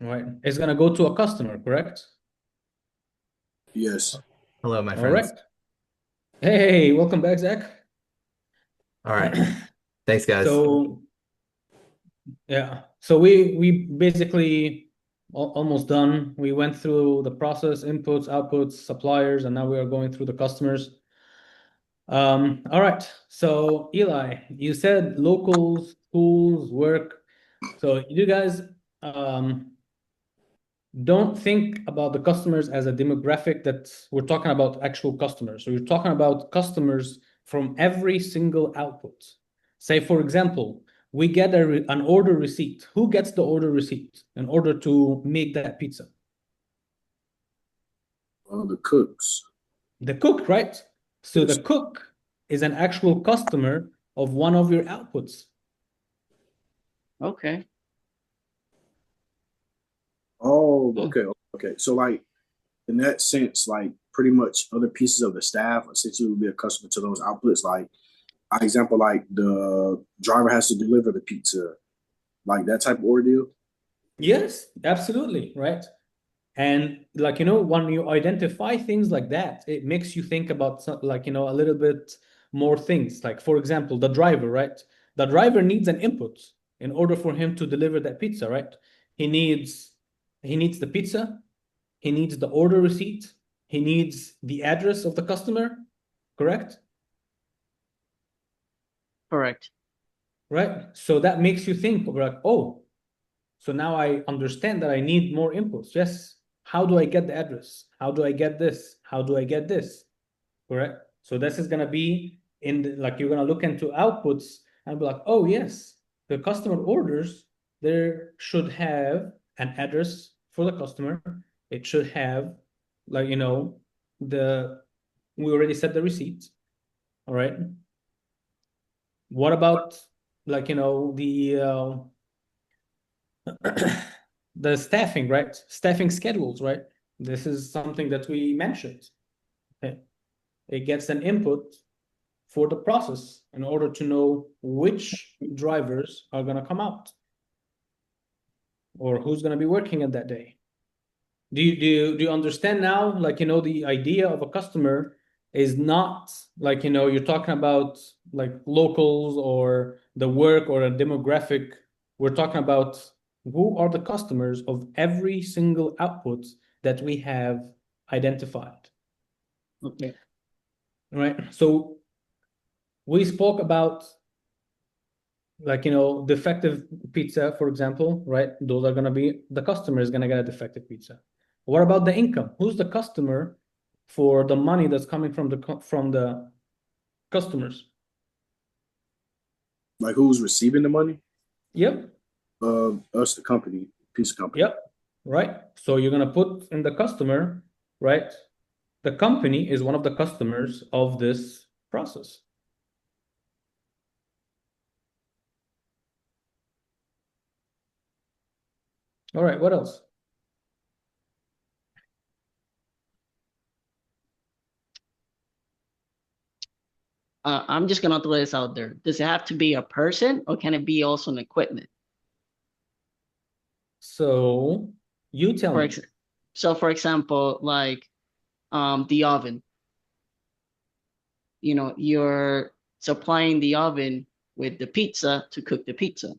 right? It's gonna go to a customer, correct? Yes. Hello, my All right. friends. Hey, welcome back, Zach. All right. Thanks, guys. So yeah, so we basically almost done. We went through the process, inputs, outputs, suppliers, and now we are going through the customers. All right. So Eli, you said locals, schools, work. So you guys um, don't think about the customers as a demographic that we're talking about actual customers. So you're talking about customers from every single output. Say, for example, we get an order receipt. Who gets the order receipt in order to make that pizza? The cooks. The cook, right? So the Yes. cook is an actual customer of one of your outputs. Okay. Oh, Hmm. okay. Okay. So, like, in that sense, like, pretty much other pieces of the staff essentially would be a customer to those outlets. Like, example, like the driver has to deliver the pizza, like that type of ordeal. Yes, absolutely, right? And like, when you identify things like that, it makes you think about like, a little bit more things. Like, for example, the driver, right? The driver needs an input in order for him to deliver that pizza, right? He needs he needs the pizza, he needs the order receipt, he needs the address of the customer, correct? Correct. Right? So that makes you think like, oh, so now I understand that I need more inputs. Yes. How do I get the address? How do I get this? How do I get this? Correct. So this is gonna be like you're gonna look into outputs and be like, oh yes, the customer orders there should have an address for the customer. It should have like the we already set the receipt. All right. What about like the staffing, right? Staffing schedules, right? This is something that we mentioned. Okay. It gets an input for the process in order to know which drivers are going to come out or who's going to be working at that day. Do you understand now? Like, the idea of a customer is not like, you're talking about like locals or the work or a demographic. We're talking about who are the customers of every single output that we have identified. Okay. Right. So we spoke about like, defective pizza, for example, right? Those are going to be the customer is going to get a defective pizza. What about the income? Who's the customer for the money that's coming from the customers? Like, who's receiving the money? Yep, Us, the company, pizza company. yep, right. So you're going to put in the customer, right? The company is one of the customers of this process. All right, what else? I'm just gonna throw this out there. Does it have to be a person, or can it be also an equipment? So you tell For me. ex so for example, like the oven. You're supplying the oven with the pizza to cook the pizza.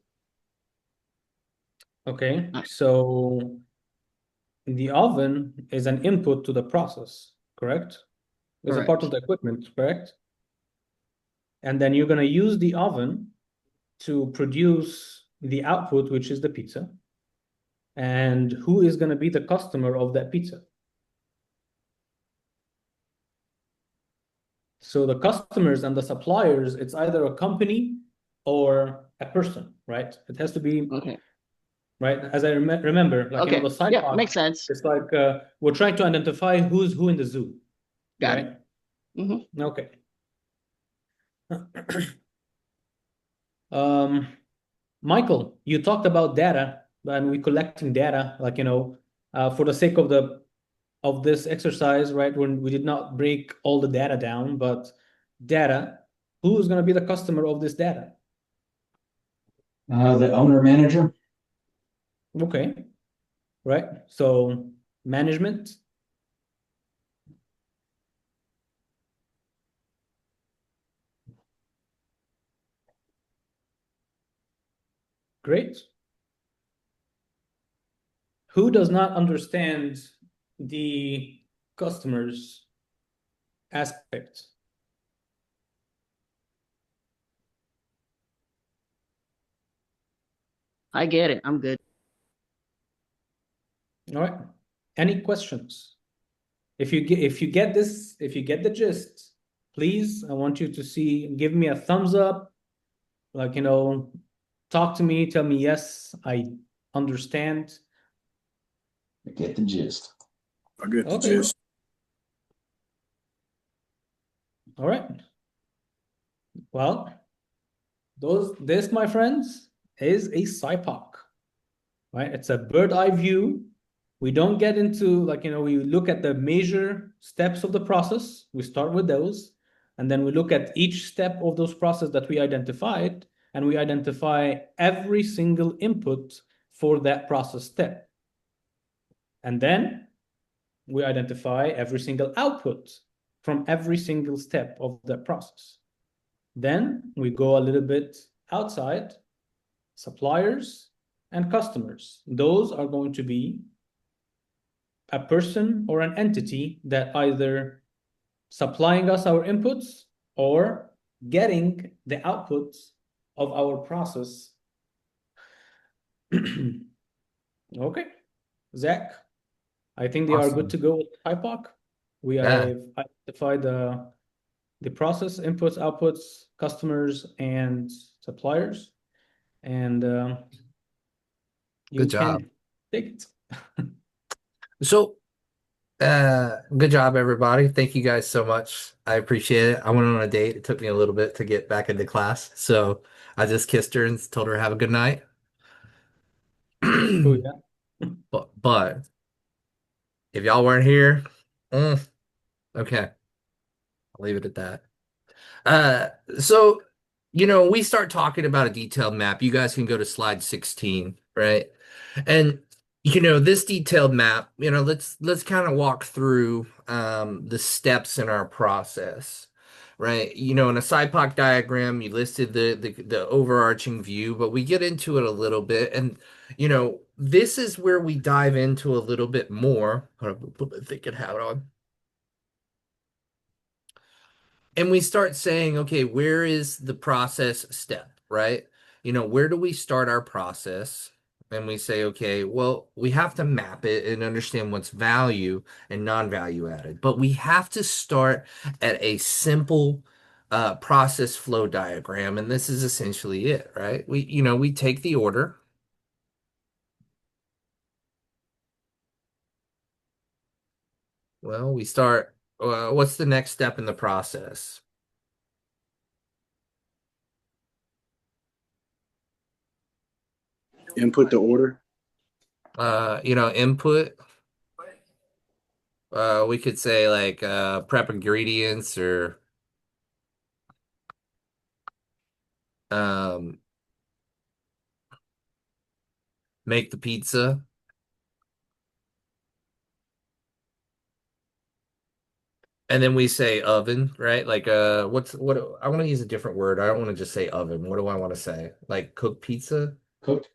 Okay, Uh, so the oven is an input to the process, correct? It's a part of Correct. the equipment, correct? And then you're going to use the oven to produce the output, which is the pizza. And who is going to be the customer of that pizza? So the customers and the suppliers, it's either a company or a person, right? It has to be, Okay. right? As I remember, like, Okay. the Yeah, sidewalk, makes sense. it's like we're trying to identify who's who in the zoo, Got it. right? Hmm. Okay. Um, Michael, you talked about data and we collecting data, like, for the sake of this exercise, right? When we did not break all the data down, but data, who's going to be the customer of this data? The owner manager. Okay. right? So management. Great. Who does not understand the customers aspect? I get it. I'm good. All right. Any questions? If you get this, if you get the gist, please, I want you to give me a thumbs up, like, talk to me, tell me, yes, I understand. I get the gist. I get the Okay. gist. All right. Well, this, my friends, is a SIPOC, right? It's a bird eye view. We don't get into, we look at the major steps of the process. We start with those, and then we look at each step of those process that we identified, and we identify every single input for that process step. And then we identify every single output from every single step of that process. Then we go a little bit outside, suppliers and customers. Those are going to be a person or an entity that either supplying us our inputs or getting the outputs of our process. Okay, Zach, I think they are good to go with SIPOC. We have identified the process, inputs, outputs, customers, and suppliers. And you Good job. can take it. So, good job, everybody. Thank you guys so much. I appreciate it. I went on a date. It took me a little bit to get back into class. So I just kissed her and told her have a good night. Oh, yeah. But if y'all weren't here, okay, I'll leave it at that. So, we start talking about a detailed map. You guys can go to slide 16, right? And this detailed map, let's kind of walk through the steps in our process, right? In a SIPOC diagram, you listed the overarching view, but we get into it a little bit, and this is where we dive into a little bit more. Hold on, put my thinking hat on. And we start saying, okay, where is the process step, right? Where do we start our process? And we say, okay, well, we have to map it and understand what's value and non-value added. But we have to start at a simple process flow diagram. And this is essentially it, right? We take the order. Well, we start, what's the next step in the process? Input the order. Input. We could say like prep ingredients or make the pizza. And then we say oven, right? Like what I want to use a different word. I don't want to just say oven. What do I want to say? Like cook pizza? Cooked.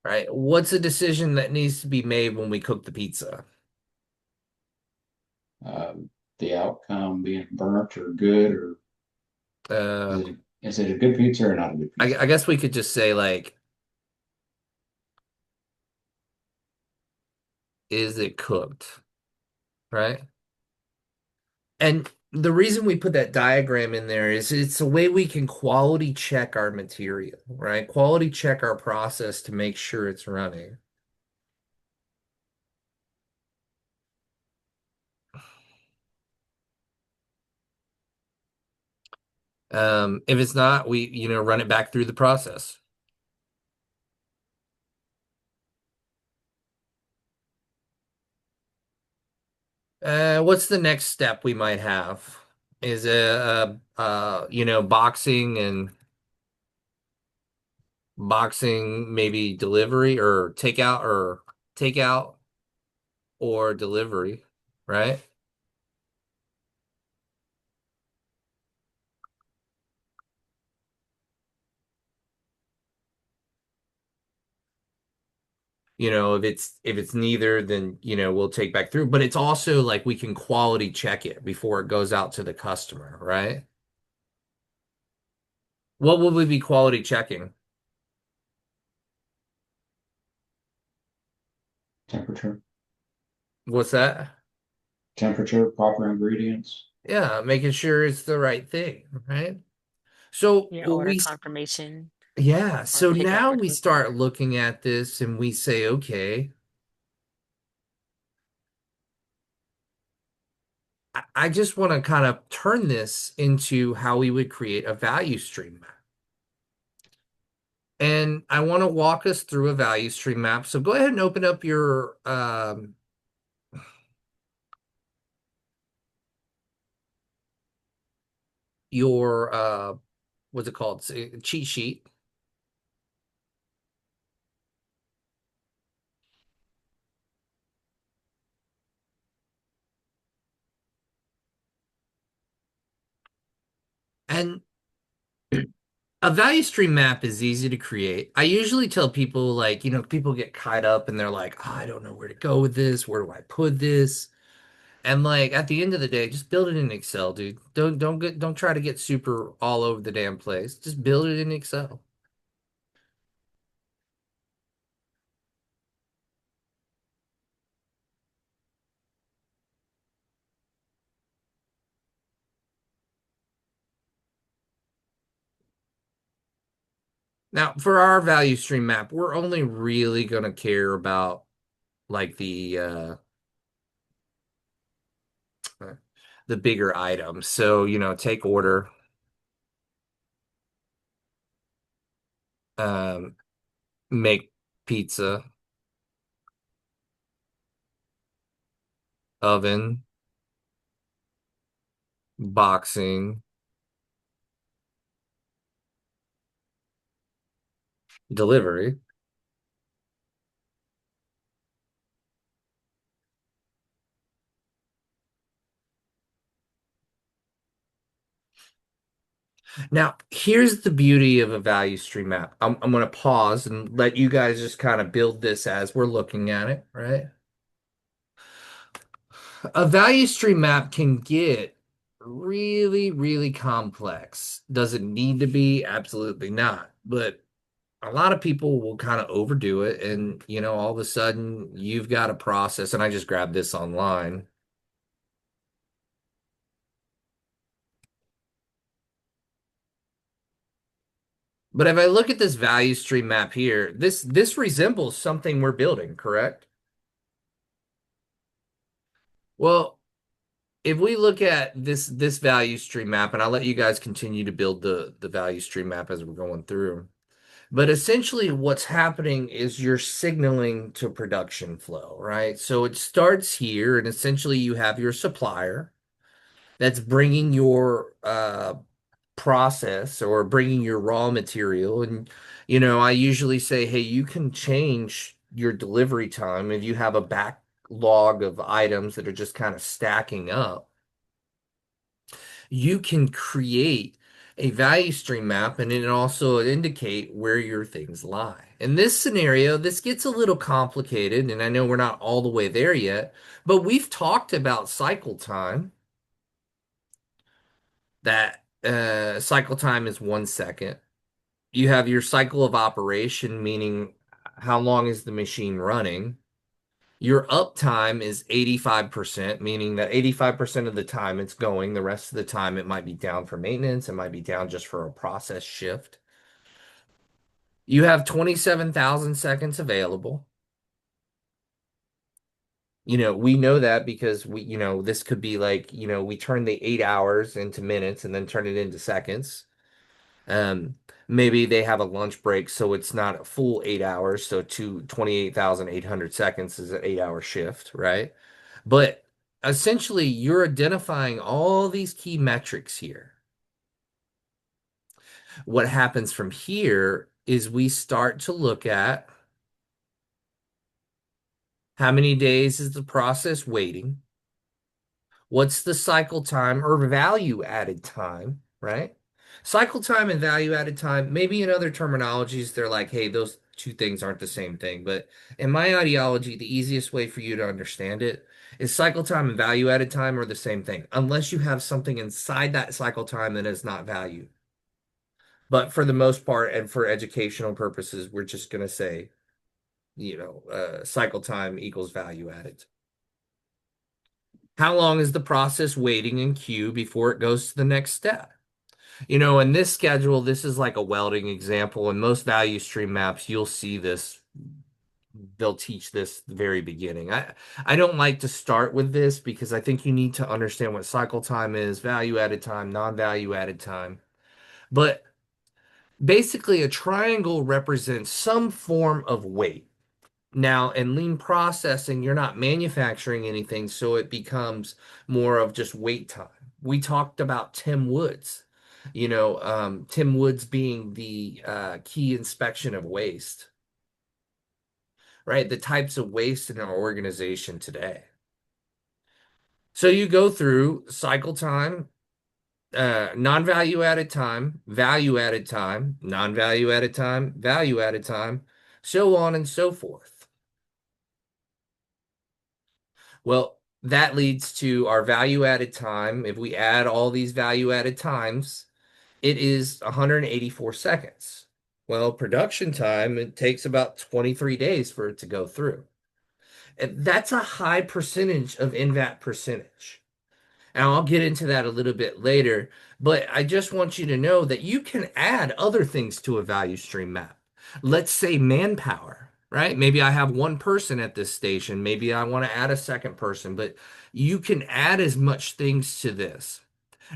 Right? What's a decision that needs to be made when we cook the pizza? The outcome being burnt or good, or Uh is it a good pizza or not a good pizza? I guess we could just say like, is it cooked? Right? And the reason we put that diagram in there is it's a way we can quality check our material, right? Quality check our process to make sure it's running. If it's not, we, run it back through the process. What's the next step we might have? Is it boxing and boxing, maybe delivery or takeout or delivery, right? If it's neither, then we'll take back through. But it's also like we can quality check it before it goes out to the customer, right? What would we be quality checking? Temperature, What's that? proper ingredients. Yeah, making sure it's the right thing, right? So Your order we confirmation Yeah, or so pickup now or we something. start looking at this and we say, okay, I just want to kind of turn this into how we would create a value stream map. And I want to walk us through a value stream map. So go ahead and open up your what's it called? Cheat sheet. And a value stream map is easy to create. I usually tell people like, people get caught up and they're like, oh, I don't know where to go with this. Where do I put this? And like at the end of the day, just build it in Excel, dude. Don't try to get super all over the damn place. Just build it in Excel. Now, for our value stream map, we're only really going to care about like the bigger items. So, take order, um, make pizza, oven, boxing, delivery. Now, here's the beauty of a value stream map. I'm going to pause and let you guys just kind of build this as we're looking at it, right? A value stream map can get really, really complex. Does it need to be? Absolutely not. But a lot of people will kind of overdo it. And, all of a sudden you've got a process. And I just grabbed this online. But if I look at this value stream map here, this resembles something we're building, correct? Well, if we look at this value stream map, and I'll let you guys continue to build the value stream map as we're going through. But essentially what's happening is you're signaling to production flow, right? So it starts here, and essentially you have your supplier that's bringing your process or bringing your raw material. And, I usually say, hey, you can change your delivery time if you have a backlog of items that are just kind of stacking up. You can create a value stream map and it also indicate where your things lie. In this scenario, this gets a little complicated, and I know we're not all the way there yet, but we've talked about cycle time. That cycle time is 1 second. You have your cycle of operation, meaning how long is the machine running. Your uptime is 85%, meaning that 85% of the time it's going. The rest of the time it might be down for maintenance. It might be down just for a process shift. You have 27,000 seconds available. We know that because this could be like, we turn the 8 hours into minutes and then turn it into seconds. Maybe they have a lunch break, so it's not a full 8 hours. So 28,800 seconds is an 8 hour shift, right? But essentially, you're identifying all these key metrics here. What happens from here is we start to look at how many days is the process waiting? What's the cycle time or value added time, right? Cycle time and value added time, maybe in other terminologies, they're like, hey, those two things aren't the same thing. But in my ideology, the easiest way for you to understand it is cycle time and value added time are the same thing, unless you have something inside that cycle time that is not valued. But for the most part, and for educational purposes, we're just going to say, cycle time equals value added. How long is the process waiting in queue before it goes to the next step? In this schedule, this is like a welding example. In most value stream maps, you'll see this. They'll teach this the very beginning. I don't like to start with this because I think you need to understand what cycle time is, value added time, non-value added time. But basically, a triangle represents some form of weight. Now, in lean processing, you're not manufacturing anything, so it becomes more of just wait time. We talked about Tim Woods, Tim Woods being the key inspection of waste, right? The types of waste in our organization today. So you go through cycle time, non-value added time, value added time, non-value added time, value added time, so on and so forth. Well, that leads to our value added time. If we add all these value added times, it is 184 seconds. Well, production time, it takes about 23 days for it to go through. And that's a high percentage of NVAT percentage. And I'll get into that a little bit later, but I just want you to know that you can add other things to a value stream map. Let's say manpower, right? Maybe I have one person at this station. Maybe I want to add a second person, but you can add as much things to this.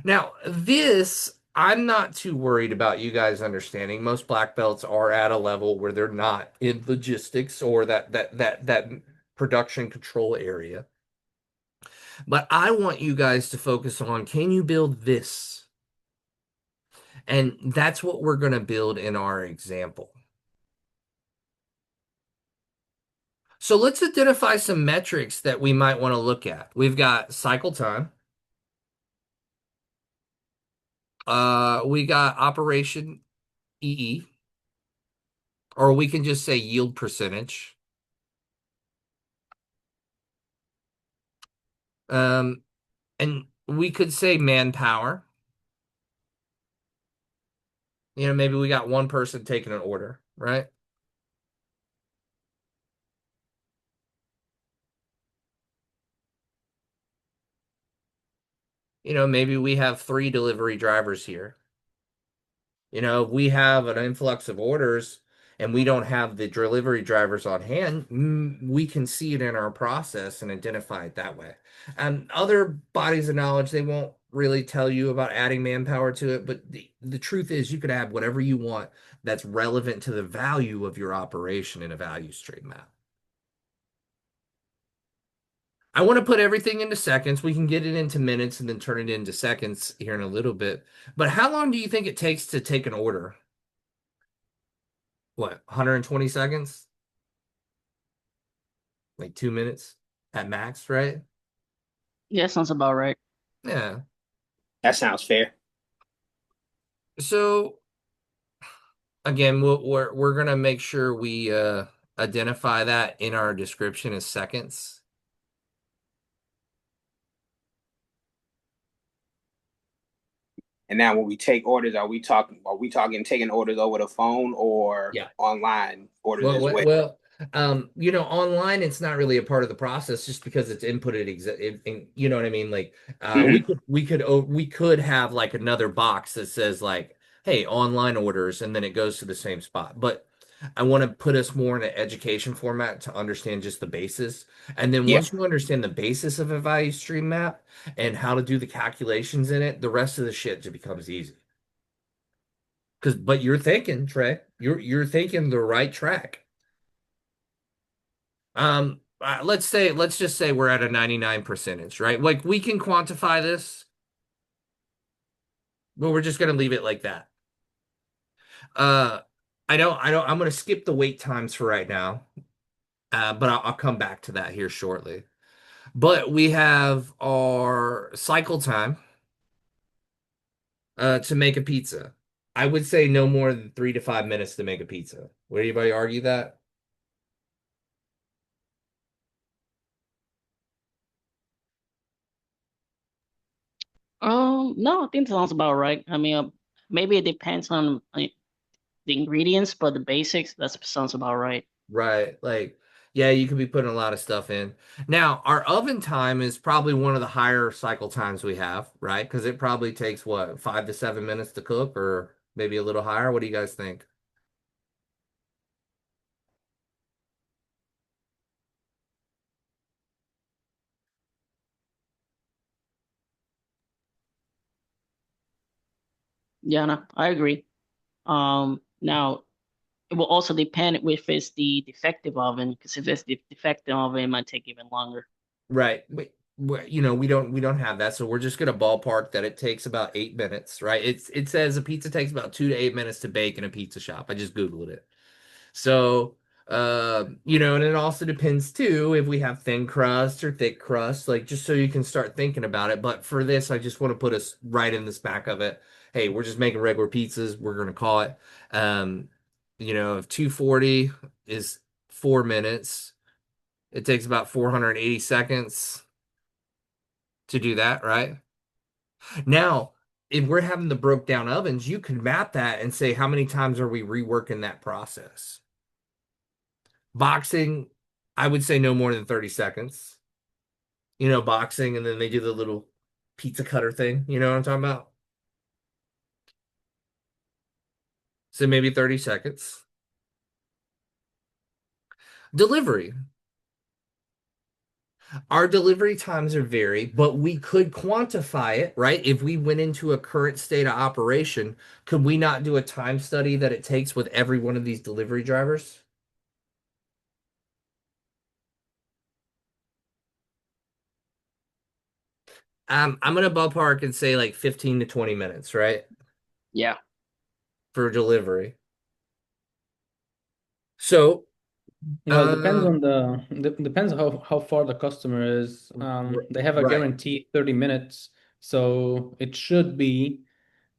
Now, this, I'm not too worried about you guys understanding. Most black belts are at a level where they're not in logistics or that production control area. But I want you guys to focus on, can you build this? And that's what we're going to build in our example. So let's identify some metrics that we might want to look at. We've got cycle time. We got operation EE, or we can just say yield percentage. And we could say manpower. Maybe we got one person taking an order, right? Maybe we have 3 delivery drivers here. If we have an influx of orders and we don't have the delivery drivers on hand, we can see it in our process and identify it that way. And other bodies of knowledge, they won't really tell you about adding manpower to it, but the truth is you could add whatever you want that's relevant to the value of your operation in a value stream map. I want to put everything into seconds. We can get it into minutes and then turn it into seconds here in a little bit. But how long do you think it takes to take an order? What, 120 seconds? Like 2 minutes at max, right? Yeah, sounds about right. Yeah. That sounds fair. So again, we're gonna make sure we identify that in our description as seconds. And now when we take orders, are we talking taking orders over the phone or online orders as well? Online it's not really a part of the process just because it's inputted you know what I mean? Like we could have like another box that says like, hey, online orders, and then it goes to the same spot. But I want to put us more in an education format to understand just the basis. And then once you understand the basis of a value stream map and how to do the calculations in it, the rest of the shit just becomes easy. But you're thinking, Trey, you're thinking the right track. Let's just say we're at a 99%, right? Like we can quantify this, but we're just gonna leave it like that. I'm going to skip the wait times for right now, but I'll come back to that here shortly. But we have our cycle time to make a pizza. I would say no more than 3 to 5 minutes to make a pizza. Would anybody argue that? No, I think sounds about right. I mean, maybe it depends on the ingredients, but the basics, that sounds about right. Right. Like, yeah, you could be putting a lot of stuff in. Now, our oven time is probably one of the higher cycle times we have, right? Because it probably takes what, 5 to 7 minutes to cook, or maybe a little higher. What do you guys think? Yeah, no, I agree. Now it will also depend if it's the defective oven, because if it's the defective oven, it might take even longer. Right. We don't have that, so we're just gonna ballpark that it takes about 8 minutes, right? It says a pizza takes about 2 to 8 minutes to bake in a pizza shop. I just Googled it. So, and it also depends too if we have thin crust or thick crust, like just so you can start thinking about it. But for this, I just want to put us right in the smack of it. Hey, we're just making regular pizzas. We're gonna call it. Um, if 240 is 4 minutes, it takes about 480 seconds to do that, right? Now, if we're having the broke down ovens, you can map that and say how many times are we reworking that process. Boxing, I would say no more than 30 seconds. Boxing, and then they do the little pizza cutter thing. You know what I'm talking about? So maybe 30 seconds. Delivery. Our delivery times are vary, but we could quantify it, right? If we went into a current state of operation, could we not do a time study that it takes with every one of these delivery drivers? I'm gonna ballpark and say like 15 to 20 minutes, right? Yeah. For delivery. So, Well, depends how far the customer is. They have a right. guarantee 30 minutes, so it should be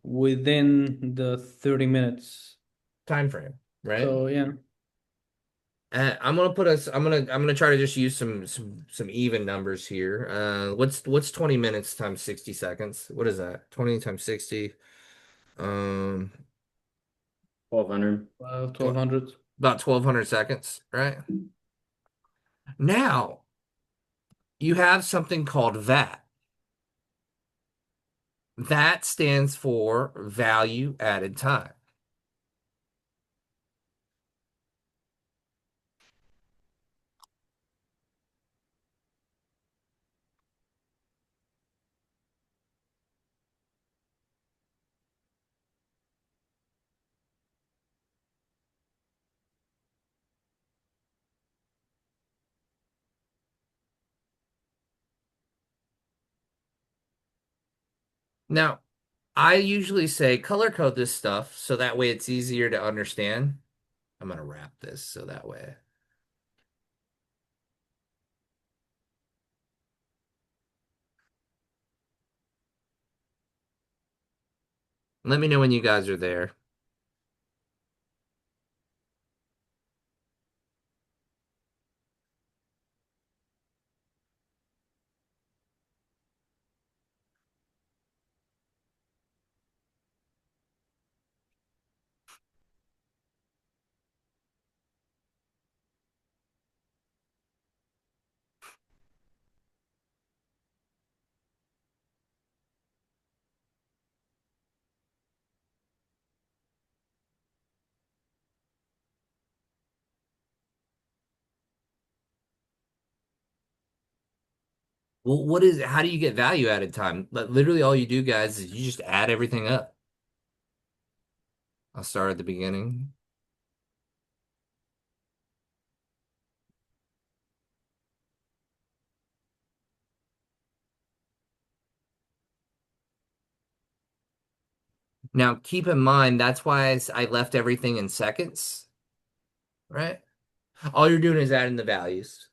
within the 30 minutes. Time frame, right? So yeah. I'm gonna put us. I'm gonna try to just use some even numbers here. What's 20 minutes times 60 seconds? What is that? 20 times 60. Um, 1,200. 1200. about 1,200 seconds, right? Now you have something called VAT. That stands for value added time. Now, I usually say color code this stuff so that way it's easier to understand. I'm gonna wrap this so that way. Let me know when you guys are there. Well, how do you get value added time? Literally all you do, guys, is you just add everything up. I'll start at the beginning. Now, keep in mind, that's why I left everything in seconds, right? All you're doing is adding the values.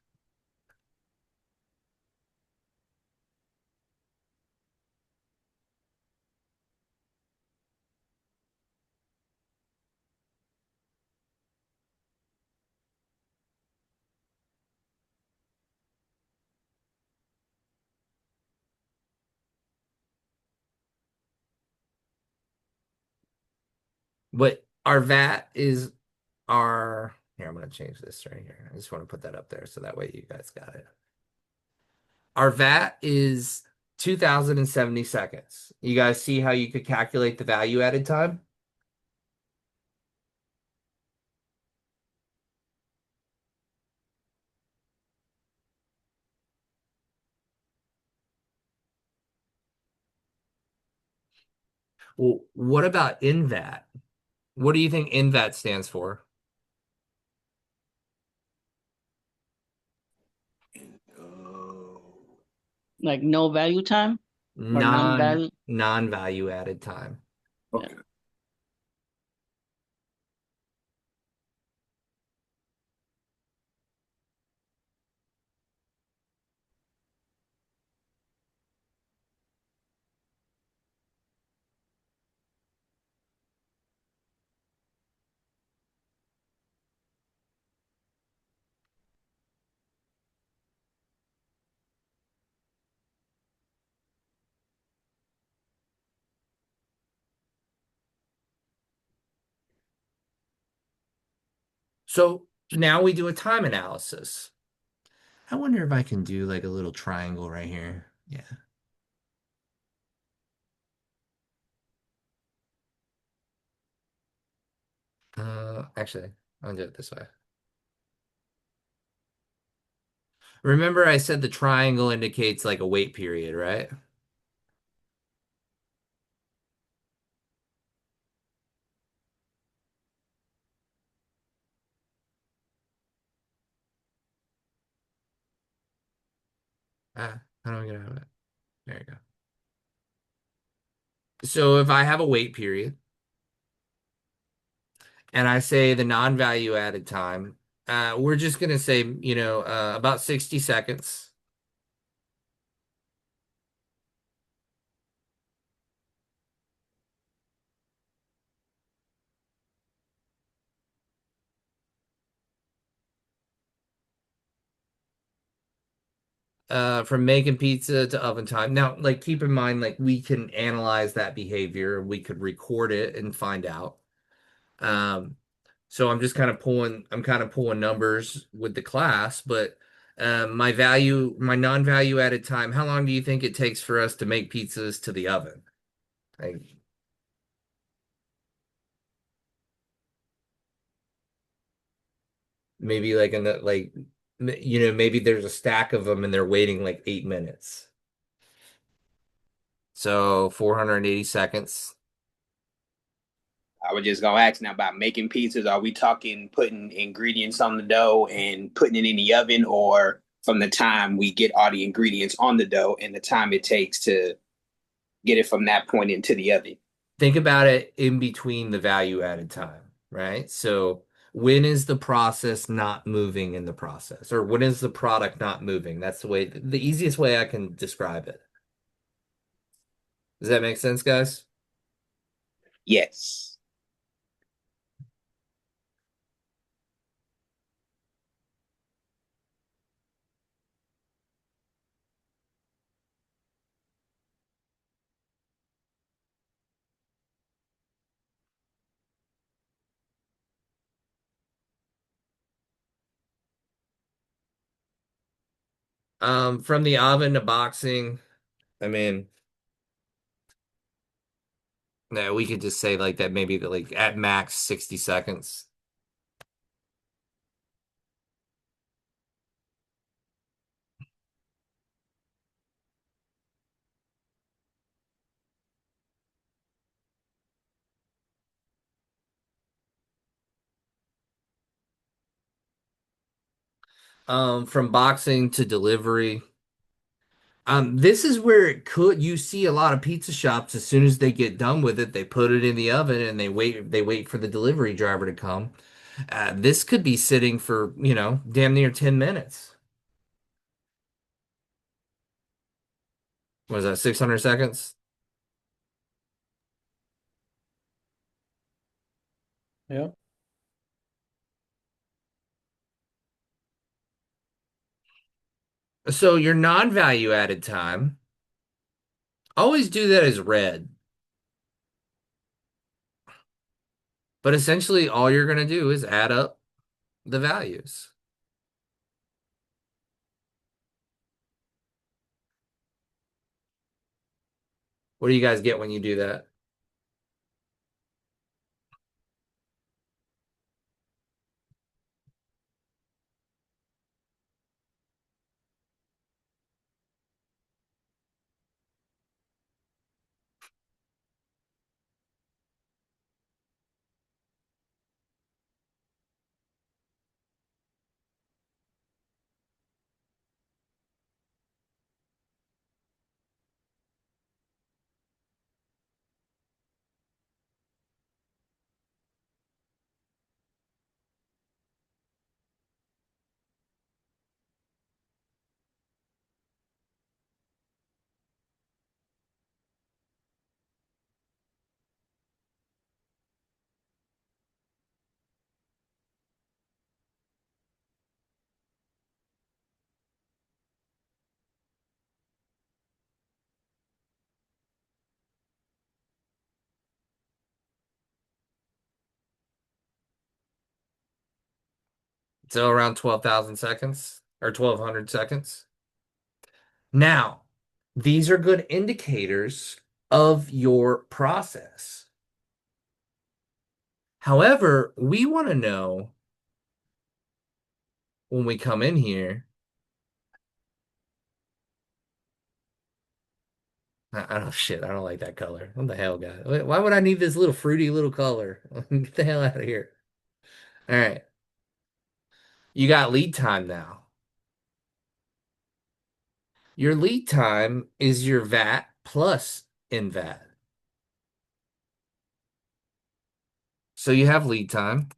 But our VAT is here, I'm going to change this right here. I just want to put that up there so that way you guys got it. Our VAT is 2,070 seconds. You guys see how you could calculate the value added time? Well, what about INVAT? What do you think INVAT stands for? Like no value time or non-value? Non-value added time. Okay. So now we do a time analysis. I wonder if I can do like a little triangle right here. Yeah. Actually, I'll do it this way. Remember I said the triangle indicates like a wait period, right? How do I get out of it? There you go. So if I have a wait period and I say the non-value added time, we're just gonna say, about 60 seconds. From making pizza to oven time. Now, like keep in mind, like we can analyze that behavior, we could record it and find out. Um, so I'm kind of pulling numbers with the class, but my non-value added time, how long do you think it takes for us to make pizzas to the oven? Like, maybe like in the maybe there's a stack of them and they're waiting like 8 minutes. So 480 seconds. I was just gonna ask now about making pizzas. Are we talking putting ingredients on the dough and putting it in the oven, or from the time we get all the ingredients on the dough and the time it takes to get it from that point into the oven? Think about it in between the value added time, right? So when is the process not moving in the process, or when is the product not moving? That's the easiest way I can describe it. Does that make sense, guys? Yes. From the oven to boxing, I mean, no, we could just say like that, maybe like at max 60 seconds. From boxing to delivery, This is where you see a lot of pizza shops as soon as they get done with it, they put it in the oven and they wait for the delivery driver to come. This could be sitting for, damn near 10 minutes. Was that 600 seconds? Yeah. So your non-value added time, always do that as red. But essentially all you're going to do is add up the values. What do you guys get when you do that? So around 12,000 seconds or 1,200 seconds. Now, these are good indicators of your process. However, we want to know when we come in here. I don't shit. I don't like that color. What the hell, guy? Why would I need this little fruity little color? Get the hell out of here. All right. You got lead time now. Your lead time is your VAT plus INVAT. So you have lead time.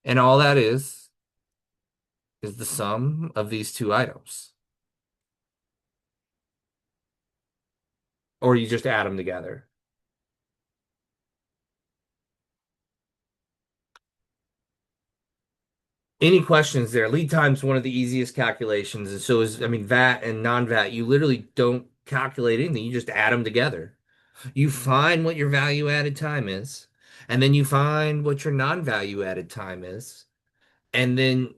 And all that is the sum of these two items. Or you just add them together. Any questions there? Lead time is one of the easiest calculations. And so is, VAT and non-VAT. You literally don't calculate anything. You just add them together. You find what your value added time is, and then you find what your non-value added time is, and then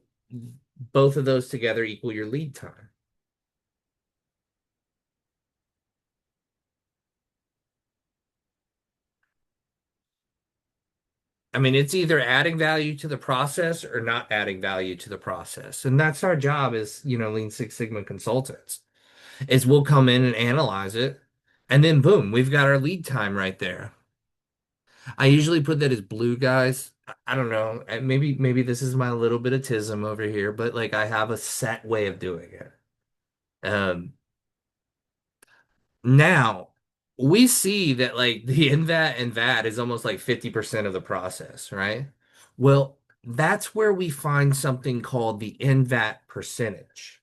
both of those together equal your lead time. It's either adding value to the process or not adding value to the process. And that's our job as, Lean Six Sigma consultants, is we'll come in and analyze it. And then boom, we've got our lead time right there. I usually put that as blue, guys. I don't know. Maybe this is my little bit of tism over here, but like I have a set way of doing it. Now we see that like the INVAT and VAT is almost like 50% of the process, right? Well, that's where we find something called the INVAT percentage.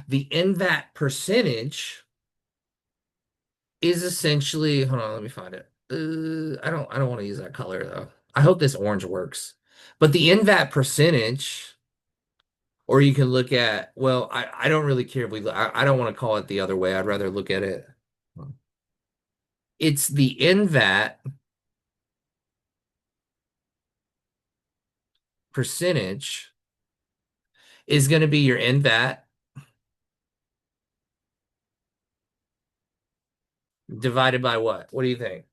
The INVAT percentage is essentially, hold on, let me find it. I don't want to use that color though. I hope this orange works. But the INVAT percentage, or you can look at, well, I don't really care if I don't want to call it the other way. I'd rather look at it. It's the INVAT percentage is going to be your INVAT divided by what? What do you think?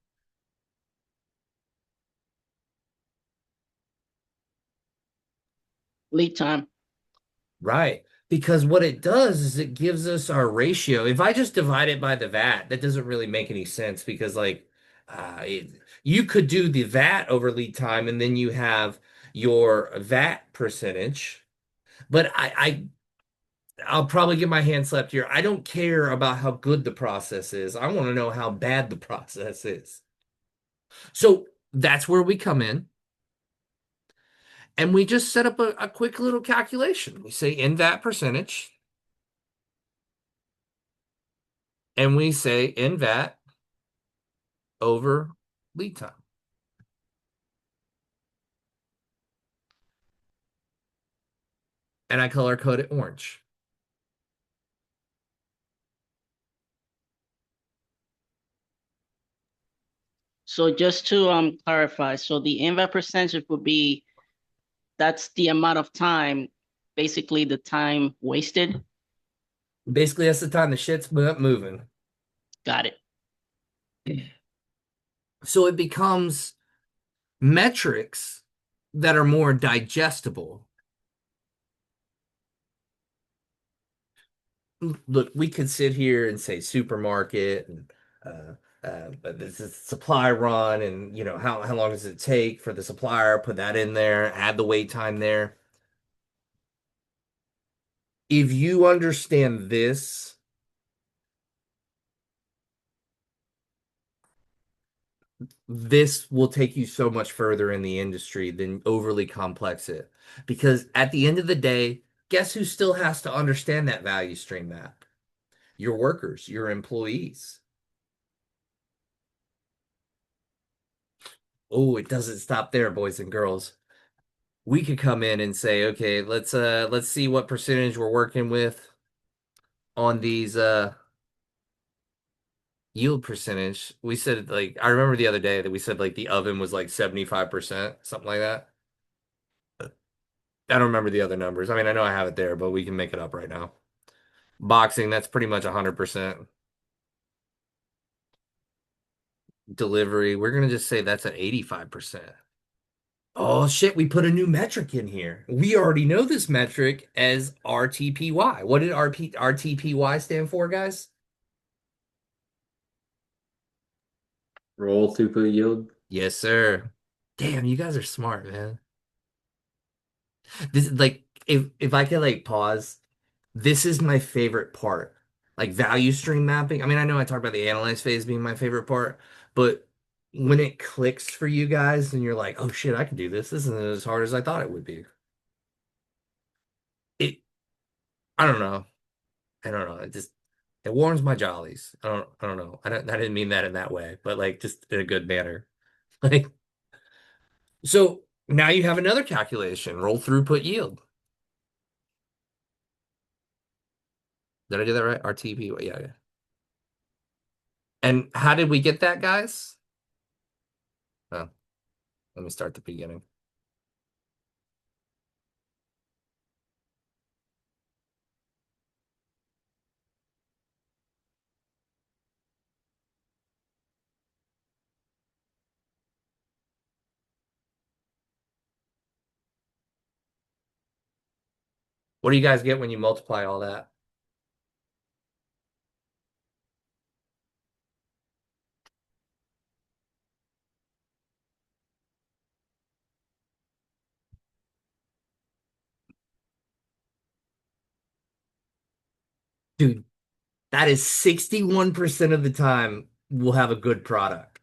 Lead time. Right. Because what it does is it gives us our ratio. If I just divide it by the VAT, that doesn't really make any sense because you could do the VAT over lead time and then you have your VAT percentage. But I'll probably get my hand slapped here. I don't care about how good the process is. I want to know how bad the process is. So that's where we come in. And we just set up a quick little calculation. We say NVAT percentage. And we say NVAT over lead time. And I color code it orange. So just to clarify, so the NVAT percentage would be, that's the amount of time, basically the time wasted. Basically, that's the time the shit's moving. Got it. So it becomes metrics that are more digestible. Look, we could sit here and say supermarket and but this is supply run, and you know how long does it take for the supplier? Put that in there, add the wait time there. If you understand this, this will take you so much further in the industry than overly complex it. Because at the end of the day, guess who still has to understand that value stream map? Your workers, your employees. Oh, it doesn't stop there, boys and girls. We could come in and say, okay, let's see what percentage we're working with on these yield percentage. We said, like, I remember the other day that we said like the oven was like 75%, something like that. I don't remember the other numbers. I mean, I know I have it there, but we can make it up right now. Boxing, that's pretty much 100%. Delivery, we're gonna just say that's at 85%. Oh shit, we put a new metric in here. We already know this metric as RTPY. What did RTPY stand for, guys? Roll throughput yield. Yes, sir. Damn, you guys are smart, man. This like if I could like pause, this is my favorite part. Like value stream mapping. I mean, I know I talked about the analyze phase being my favorite part, but when it clicks for you guys and you're like, oh shit, I can do this. This isn't as hard as I thought it would be. It I don't know. I don't know. It warms my jollies. I don't know. I didn't mean that in that way, but like just in a good manner. Like so now you have another calculation, roll throughput yield. Did I do that right? RTP. Yeah, yeah. And how did we get that, guys? Oh, let me start the beginning. What do you guys get when you multiply all that? Dude, that is 61% of the time we'll have a good product.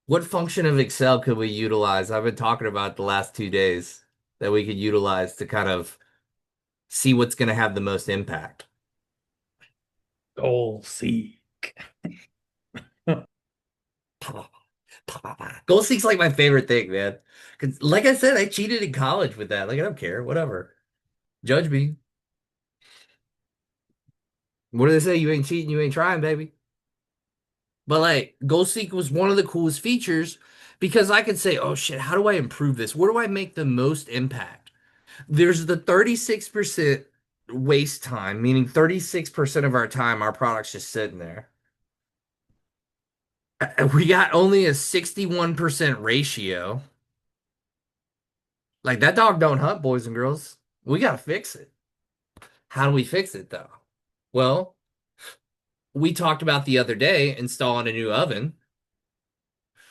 What function of Excel could we utilize? I've been talking about the last 2 days that we could utilize to kind of see what's going to have the most impact. Goal seek. Goal Seek's like my favorite thing, man. Because, like I said, I cheated in college with that. Like, I don't care. Whatever. Judge me. What do they say? You ain't cheating, you ain't trying, baby. But like Goal Seek was one of the coolest features because I could say, oh shit, how do I improve this? Where do I make the most impact? There's the 36% waste time, meaning 36% of our time our product's just sitting there. We got only a 61% ratio. Like that dog don't hunt, boys and girls. We gotta fix it. How do we fix it though? Well, we talked about the other day installing a new oven.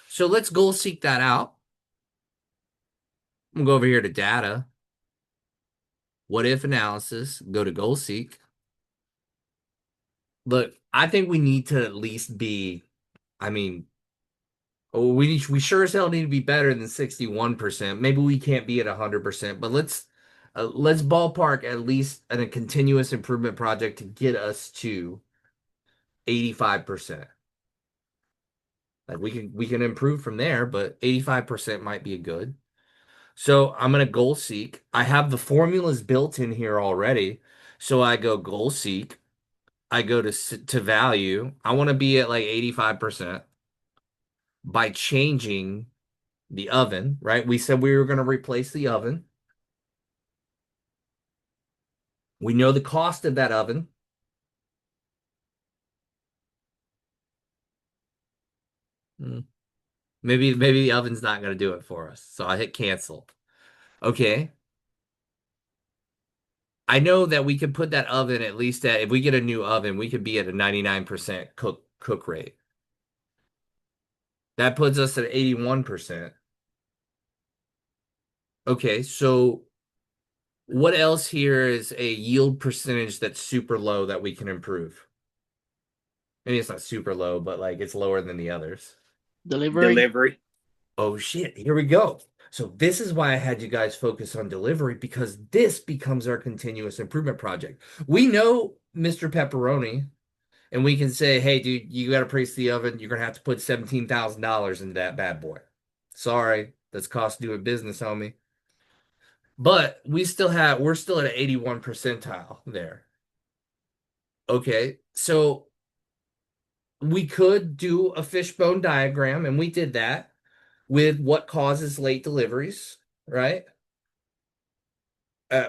So let's Goal Seek that out. I'm gonna go over here to data. what if analysis, go to goal seek. Look, I think we need to at least be, I mean, we sure as hell need to be better than 61%. Maybe we can't be at 100%, but let's ballpark at least in a continuous improvement project to get us to 85%. Like we can improve from there, but 85% might be a good. So I'm gonna goal seek. I have the formulas built in here already. So I go goal seek. I go to value. I want to be at like 85% by changing the oven, right? We said we were going to replace the oven. We know the cost of that oven. Maybe the oven's not going to do it for us. So I hit cancel. Okay. I know that we could put that oven at least at, if we get a new oven, we could be at a 99% cook rate. That puts us at 81%. Okay, so what else here is a yield percentage that's super low that we can improve? Maybe it's not super low, but like it's lower than the others. Delivery. Oh shit, here we go. So this is why I had you guys focus on delivery, because this becomes our continuous improvement project. We know Mr. Pepperoni, and we can say, hey, dude, you got to price the oven. You're going to have to put $17,000 into that bad boy. Sorry, that's cost doing business, homie. But we're still at an 81 percentile there. Okay, so we could do a fishbone diagram, and we did that with what causes late deliveries, right?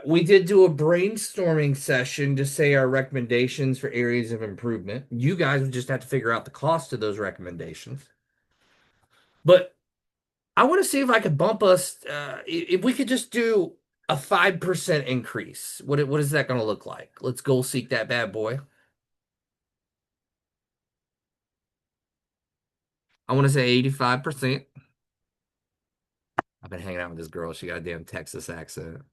We did do a brainstorming session to say our recommendations for areas of improvement. You guys would just have to figure out the cost of those recommendations. But I want to see if I could bump us, if we could just do a 5% increase. What is that going to look like? Let's goal seek that bad boy. I want to say 85%. I've been hanging out with this girl. She got a damn Texas accent.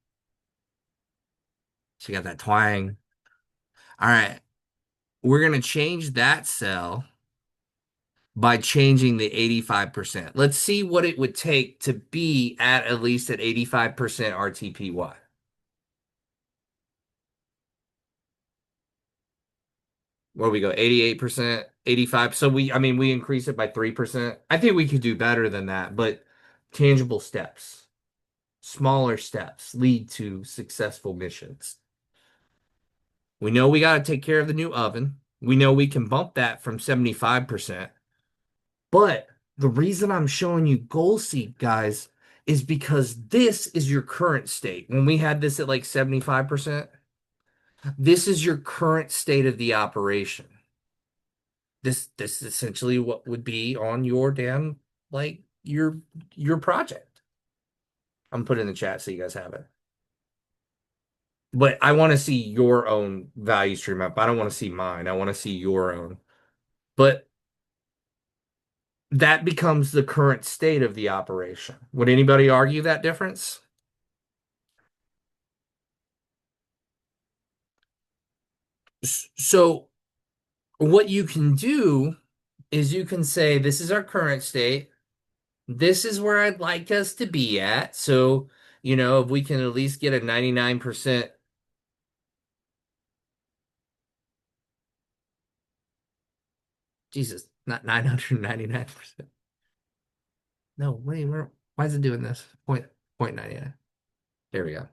She got that twang. All right. We're going to change that cell by changing the 85%. Let's see what it would take to be at least at 85% RTPY. Where we go, 88%, 85. So we increase it by 3%. I think we could do better than that, but tangible steps, smaller steps lead to successful missions. We know we got to take care of the new oven. We know we can bump that from 75%. But the reason I'm showing you goal seek, guys, is because this is your current state. When we had this at like 75%, this is your current state of the operation. This is essentially what would be on your damn, like, your project. I'm putting it in the chat so you guys have it. But I want to see your own value stream up. I don't want to see mine. I want to see your own. But that becomes the current state of the operation. Would anybody argue that difference? So what you can do is you can say, this is our current state. This is where I'd like us to be at. So, if we can at least get a 99%. Jesus, not 999%. No, wait, why is it doing this? Point 99. There we go.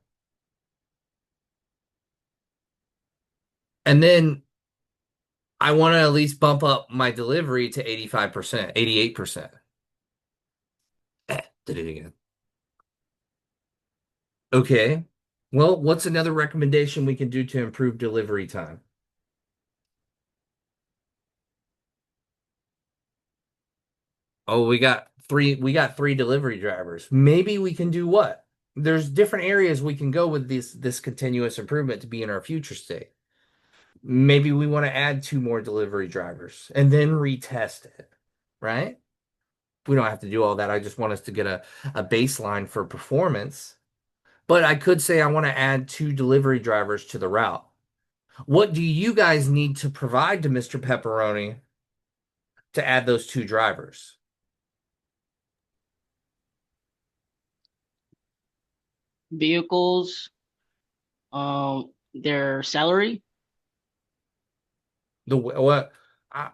And then I want to at least bump up my delivery to 85%, 88%. Did it again. Okay. Well, what's another recommendation we can do to improve delivery time? Oh, we got three delivery drivers. Maybe we can do what? There's different areas we can go with this continuous improvement to be in our future state. Maybe we want to add 2 more delivery drivers and then retest it, right? We don't have to do all that. I just want us to get a baseline for performance. But I could say I want to add 2 delivery drivers to the route. What do you guys need to provide to Mr. Pepperoni to add those 2 drivers? Vehicles, their salary. The what? I,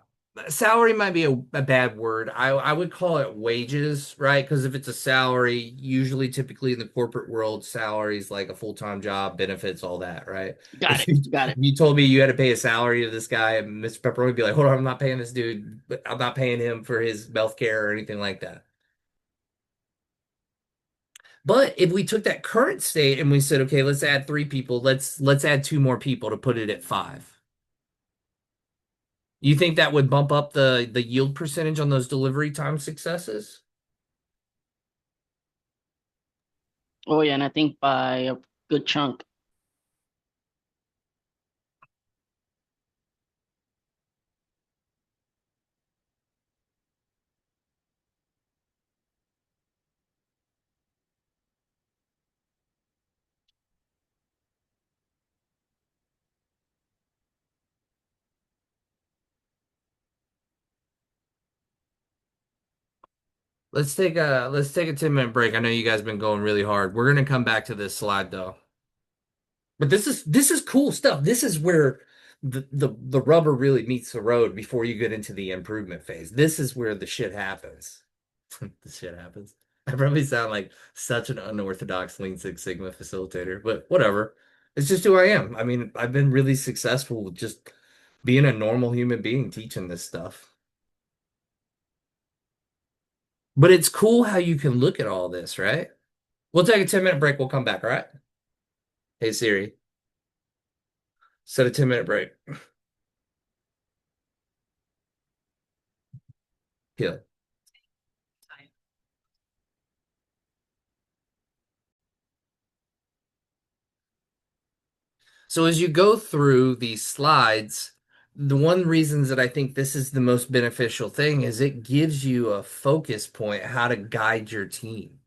salary might be a bad word. I would call it wages, right? Because if it's a salary, usually, typically in the corporate world, salaries like a full-time job, benefits, all that, right? Got If it. you, Got if it. you told me you had to pay a salary to this guy, Mr. Pepperoni would be like, "Hold on, I'm not paying this dude. I'm not paying him for his health care or anything like that." But if we took that current state and we said, "Okay, let's add 3 people. Let's add 2 more people to put it at 5." You think that would bump up the yield percentage on those delivery time successes? Oh yeah, and I think by a good chunk. Let's take a 10-minute break. I know you guys been going really hard. We're gonna come back to this slide though. But this is cool stuff. This is where the rubber really meets the road before you get into the improvement phase. This is where the shit happens. The shit happens. I probably sound like such an unorthodox Lean Six Sigma facilitator, but whatever. It's just who I am. I mean, I've been really successful with just being a normal human being teaching this stuff. But it's cool how you can look at all this, right? We'll take a 10-minute break. We'll come back, all right? Hey Siri, set a 10-minute break. Kill. So as you go through these slides, the one reasons that I think this is the most beneficial thing is it gives you a focus point how to guide your team.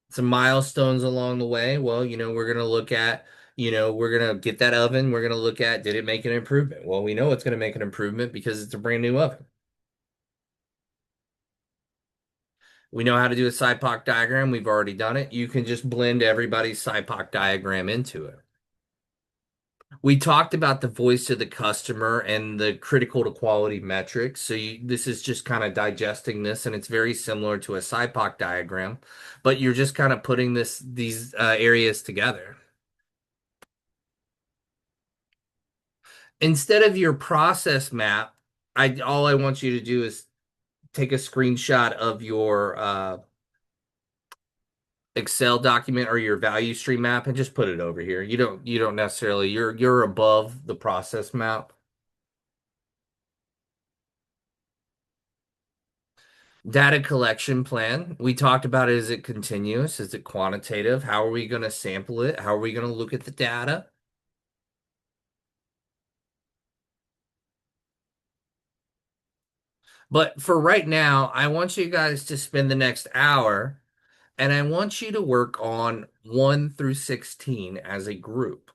Some milestones along the way. Well, we're going to look at, we're going to get that oven. We're going to look at, did it make an improvement? Well, we know it's going to make an improvement because it's a brand new oven. We know how to do a SIPOC diagram. We've already done it. You can just blend everybody's SIPOC diagram into it. We talked about the voice of the customer and the critical to quality metrics. So this is just kind of digesting this, and it's very similar to a SIPOC diagram, but you're just kind of putting these areas together. Instead of your process map, all I want you to do is take a screenshot of your Excel document or your value stream map and just put it over here. You don't necessarily you're above the process map. Data collection plan. We talked about, is it continuous? Is it quantitative? How are we going to sample it? How are we going to look at the data? But for right now, I want you guys to spend the next hour and I want you to work on 1 through 16 as a group.